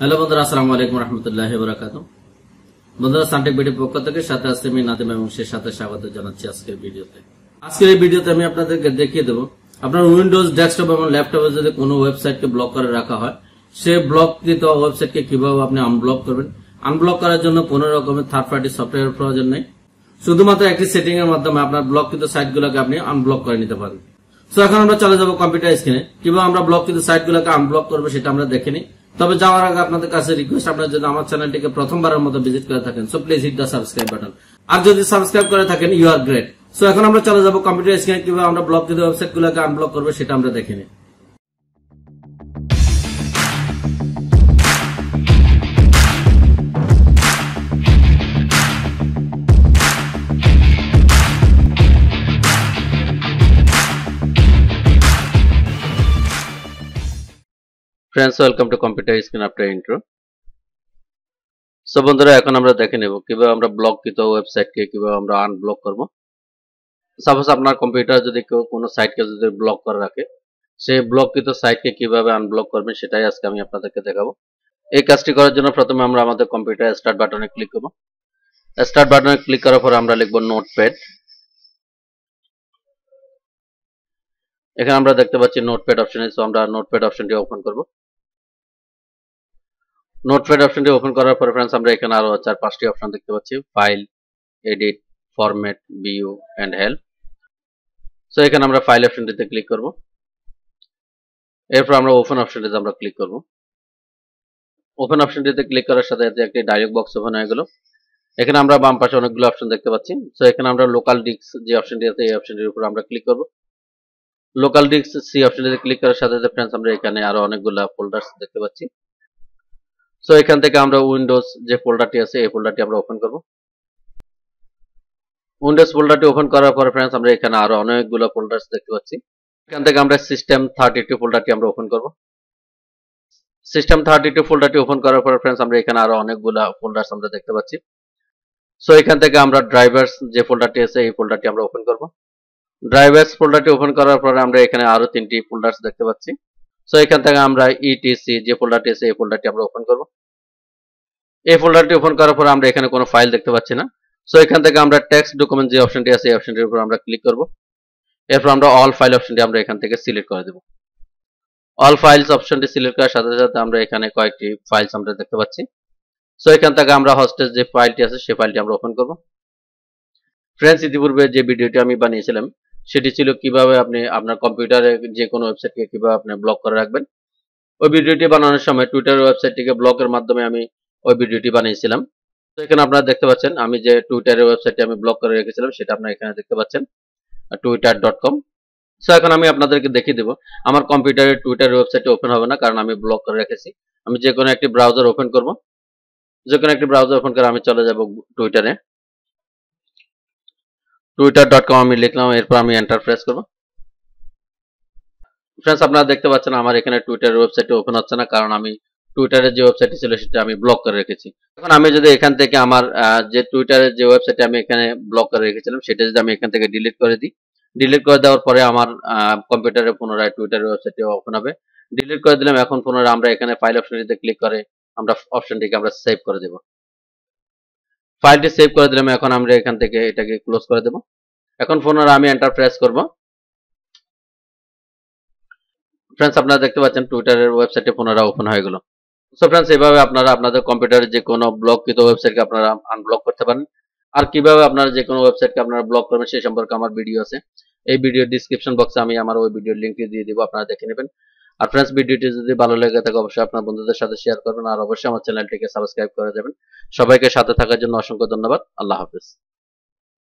Hello বন্ধুরা, আসসালামু আলাইকুম রহমতুল্লাহি ওয়া বারাকাতুহু। বন্ধুরা, সানটেক ভিডিও পক্ষ থেকে সাথে আছে আমি নাদিম এবং সেই সাথে স্বাগত জানাচ্ছি আজকের ভিডিওতে। আজকের এই ভিডিওতে আমি আপনাদেরকে দেখিয়ে দেব আপনার উইন্ডোজ ডেস্কটপ এবং ল্যাপটপে যদি কোনো ওয়েবসাইটকে ব্লক করে রাখা হয়, সে ব্লককৃত ওয়েবসাইটকে কিভাবে আপনি আনব্লক করবেন। আনব্লক করার জন্য কোনো রকমের থার্ড পার্টি সফটওয়্যার প্রয়োজন নেই, শুধুমাত্র একটি সেটিং এর মাধ্যমে আপনার ব্লককৃত সাইটগুলোকে আপনি আনব্লক করে নিতে পারেন। তো এখন আমরা চলে যাব কম্পিউটার স্ক্রিনে, কিভাবে আমরা ব্লককৃত সাইটগুলোকে আনব্লক করবো সেটা আমরা দেখে নিই। তবে যাওয়ার আগে আপনাদের কাছে রিকোয়েস্ট, আপনারা যদি আমার চ্যানেলটিকে প্রথমবারের মতো ভিজিট করে থাকেন, so please hit the subscribe button. আর যদি সাবস্ক্রাইব করে থাকেন, ইউ আর গ্রেট। সো এখন আমরা চলে যাব কম্পিউটার স্ক্রিনে, কিভাবে আমরা ব্লককৃত ওয়েবসাইটগুলোকে আনব্লক করবো সেটা আমরা দেখে নিই। Friends, welcome to computer screen after intro. So বন্ধুরা, এখন আমরা দেখে নেব কিভাবে আমরা ব্লককৃত ওয়েবসাইটকে কিভাবে আমরা আনব্লক করব। সাপোজ আপনার কম্পিউটার যদি কেউ কোনো সাইটকে যদি ব্লক করে রাখে, সেই ব্লককৃত সাইটকে কিভাবে আনব্লক করবেন সেটাই আজকে আমি আপনাদেরকে দেখাবো। এই কাজটি করার জন্য প্রথমে আমরা আমাদের কম্পিউটার স্টার্ট বাটনে ক্লিক করব। স্টার্ট বাটনে ক্লিক করার পর আমরা লিখব নোটপ্যাড। এখানে আমরা দেখতে পাচ্ছি নোটপ্যাড অপশনে, সো আমরা নোটপ্যাড অপশনটি ওপেন করব। নোটপ্যাড অপশনটি ওপেন করার পরে ফ্রেন্ডস আমরা এখানে আরো 4-5টি অপশন দেখতে পাচ্ছি, file, edit, format, view and help. So এখানে আমরা ফাইল অপশনটিতে ক্লিক করব। এরপর আমরা ওপেন অপশনটিতে আমরা ক্লিক করব। ওপেন অপশনটিতে ক্লিক করার সাথে সাথে একটি ডায়লগ বক্স ওপেন হয়ে গেল। এখানে আমরা বাম পাশে অনেকগুলো অপশন দেখতে পাচ্ছি। সো এখানে আমরা লোকাল ডিস্ক যে অপশনটি আছে এই অপশনটির উপর আমরা ক্লিক করব। লোকাল ডিস্ক সি অপশনটিতে ক্লিক করার সাথে সাথে ফ্রেন্ডস আমরা এখানে আরো অনেকগুলো ফোল্ডারস দেখতে পাচ্ছি। সো এখান থেকে আমরা উইন্ডোজ যে ফোল্ডারটি আছে এই ফোল্ডারটি আমরা ওপেন করব। উইন্ডোজ ফোল্ডারটি ওপেন করার পরে ফ্রেন্ডস আমরা এখানে আরো অনেকগুলো ফোল্ডারস দেখতে পাচ্ছি। এখান থেকে আমরা সিস্টেম 32 ফোল্ডারটি আমরা ওপেন করব। সিস্টেম 32 ফোল্ডারটি ওপেন করার পরে ফ্রেন্ডস আমরা এখানে আরো অনেকগুলো ফোল্ডারস আমরা দেখতে পাচ্ছি। সো এখান থেকে আমরা ড্রাইভারস যে ফোল্ডারটি আছে এই ফোল্ডারটি আমরা ওপেন করব। ড্রাইভারস ফোল্ডারটি ওপেন করার পরে আমরা এখানে আরো 3টি ফোল্ডারস দেখতে পাচ্ছি। সো এখান থেকে আমরা ইটিসি যে ফোল্ডারটি আছে এই ফোল্ডারটি আমরা ওপেন করব। এই ফোল্ডারটি ওপেন করার পরে আমরা এখানে কোনো ফাইল দেখতে পাচ্ছি না। সো এখান থেকে আমরা টেক্সট ডকুমেন্ট যে অপশনটি আছে এই অপশনটির উপর আমরা ক্লিক করব। এরপর আমরা অল ফাইল অপশনটি আমরা এখান থেকে সিলেক্ট করে দেব। অল ফাইলস অপশনটি সিলেক্ট করার সাথে সাথে আমরা এখানে কয়েকটি ফাইলস আমরা দেখতে পাচ্ছি। সো এখান থেকে আমরা হোস্টেজ যে ফাইলটি আছে সেই ফাইলটি আমরা ওপেন করব। ফ্রেন্ডস, ইতিপূর্বে যে ভিডিওটি আমি বানিয়েছিলাম সেটি ছিল কিভাবে আপনি আপনার কম্পিউটারে যে কোনো ওয়েবসাইটকে কিভাবে আপনি ব্লক করে রাখবেন। ওই ভিডিওটি বানানোর সময় টুইটার ওয়েবসাইটটিকে ব্লকের মাধ্যমে আমি ওই ভিডিওটি বানিয়েছিলাম। তো এখানে আপনারা দেখতে পাচ্ছেন আমি যে টুইটারের ওয়েবসাইটটি আমি ব্লক করে রেখেছিলাম সেটা আপনারা এখানে দেখতে পাচ্ছেন, twitter.com। সো এখন আমি আপনাদেরকে দেখিয়ে দেব আমার কম্পিউটারের টুইটার ওয়েবসাইটটি ওপেন হবে না, কারণ আমি ব্লক করে রেখেছি। আমি যে কোনো একটি ব্রাউজার ওপেন করব। যে কোনো একটি ব্রাউজার ওপেন করে আমি চলে যাব টুইটারে। twitter.com আমি লিখলাম, এরপর আমি এন্টার প্রেস করব। ফ্রেন্ডস, আপনারা দেখতে পাচ্ছেন আমার এখানে টুইটারের ওয়েবসাইটটি ওপেন হচ্ছে না, কারণ আমি টুইটারের যে ওয়েবসাইটটি ছিল সেটা আমি ব্লক করে রেখেছি। এখন আমি যদি এখান থেকে আমার যে টুইটারের যে ওয়েবসাইটটি আমি এখানে ব্লক করে রেখেছিলাম সেটা যদি আমি এখান থেকে ডিলিট করে দিই, ডিলিট করে দেওয়ার পরে আমার কম্পিউটারে পুনরায় টুইটারের ওয়েবসাইটটি ওপেন হবে। ডিলিট করে দিলাম। এখন পুনরায় আমরা এখানে ফাইল অপশনটিতে ক্লিক করে আমরা অপশনটিকে আমরা সেভ করে দেব। ফাইলটি সেভ করে দিলাম। এখন আমরা এখান থেকে এটাকে ক্লোজ করে দেব। এখন পুনরায় আমি এন্টার প্রেস করব। ফ্রেন্ডস, আপনারা দেখতে পাচ্ছেন টুইটারের ওয়েবসাইটটি পুনরায় ওপেন হয়ে গেল। সো ফ্রেন্ডস, এভাবে আপনারা আপনাদের কম্পিউটারে যে কোনো ব্লককৃত ওয়েবসাইটকে আপনারা আনব্লক করতে পারেন। আর কিভাবে আপনারা যে কোনো ওয়েবসাইটকে আপনারা ব্লক করবেন সেই সম্পর্কে আমার ভিডিও আছে। এই ভিডিওর ডিসক্রিপশন বক্সে আমি আমার ওই ভিডিওর লিঙ্কটি দিয়ে দিব, আপনারা দেখে নেবেন। আর ফ্রেন্ডস, ভিডিওটি যদি ভালো লেগে থাকে অবশ্যই আপনার বন্ধুদের সাথে শেয়ার করবেন, আর অবশ্যই আমার চ্যানেলটিকে সাবস্ক্রাইব করে দেবেন। সবাইকে সাথে থাকার জন্য অসংখ্য ধন্যবাদ। আল্লাহ হাফেজ।